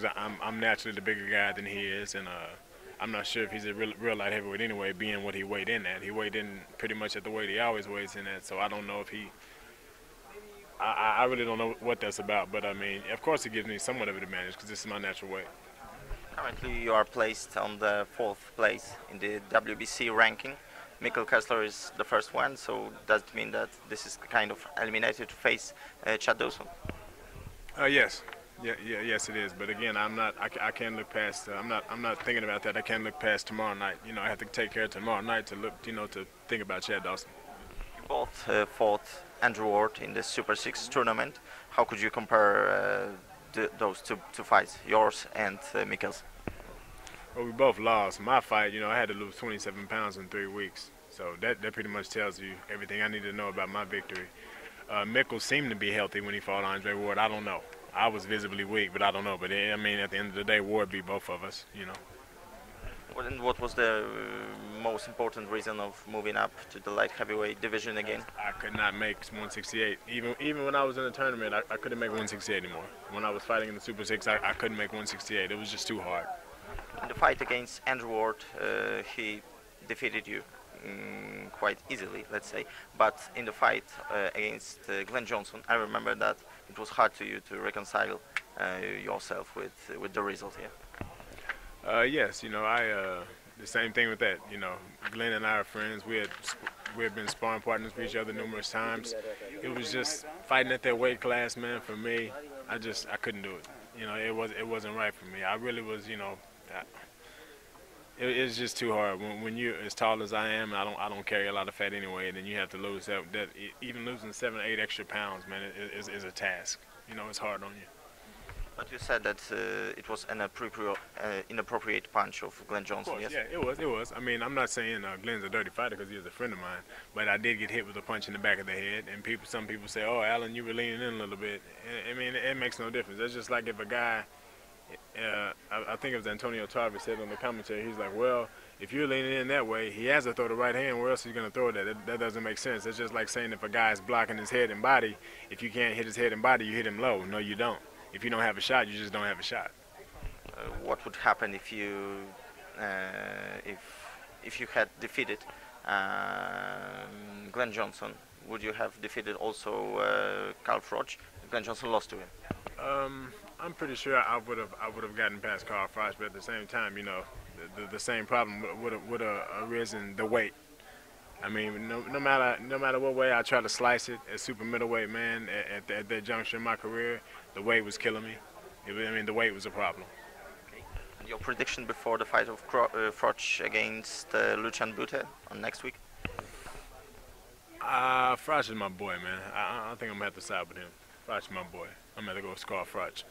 because I'm naturally the bigger guy than he is, and I'm not sure if he's a real light heavyweight anyway, being what he weighed in at. He weighed in pretty much at the weight he always weighs in at, so I don't know if he. I really don't know what that's about, but I mean, of course, it gives me somewhat of an advantage because this is my natural weight. Currently, you are placed on the fourth place in the WBC ranking. Mikkel Kessler is the first one, so does it mean that this is kind of eliminated to face Chad Dawson? Yes, yes, it is. But again, I'm not. I can't look past. I'm not thinking about that. I can't look past tomorrow night. You know, I have to take care of tomorrow night to look. You know, to think about Chad Dawson. You both fought Andrew Ward in the Super 6 tournament. How could you compare those two fights, yours and Mikkel's? Well, we both lost. My fight, you know, I had to lose 27 pounds in 3 weeks. So that pretty much tells you everything I need to know about my victory. Mikkel seemed to be healthy when he fought Andre Ward. I don't know. I was visibly weak, but I don't know. But I mean, at the end of the day, Ward beat both of us, you know. Well, and what was the most important reason of moving up to the light heavyweight division again? I could not make 168. Even when I was in the tournament, I couldn't make 168 anymore. When I was fighting in the Super 6, I couldn't make 168. It was just too hard. In the fight against Andrew Ward, he defeated you quite easily, let's say. But in the fight against Glenn Johnson, I remember that it was hard to you to reconcile yourself with the result here. Yes, you know, the same thing with that. You know, Glenn and I are friends. We had been sparring partners for each other numerous times. It was just fighting at that weight class, man. For me, I couldn't do it. You know, it wasn't right for me. I really was, you know. It's just too hard when you're as tall as I am. I don't carry a lot of fat anyway, and then you have to lose that even losing 7 or 8 extra pounds, man, is a task. You know, it's hard on you. But you said that it was an inappropriate punch of Glenn Johnson. Of course, Yes. yeah, it was. I mean, I'm not saying Glenn's a dirty fighter because he was a friend of mine, but I did get hit with a punch in the back of the head, and some people say, "Oh, Allan, you were leaning in a little bit." I mean, it makes no difference. It's just like if a guy. I think it was Antonio Tarver said on the commentary, he's like, well, if you're leaning in that way, he has to throw the right hand, where else is he going to throw that? That doesn't make sense. It's just like saying if a guy is blocking his head and body, if you can't hit his head and body, you hit him low. No, you don't. If you don't have a shot, you just don't have a shot. What would happen if you if you had defeated Glenn Johnson? Would you have defeated also Carl Froch? Glenn Johnson lost to him. I'm pretty sure I would have gotten past Carl Froch, but at the same time, you know, the same problem would have arisen the weight. I mean, no matter what way I try to slice it at super middleweight, man, at that juncture in my career, the weight was killing me. I mean, the weight was a problem. Okay. And your prediction before the fight of Froch against Lucian Bute on next week? Froch is my boy, man. I think I'm gonna have to side with him. Froch is my boy. I'm gonna go with Carl Froch.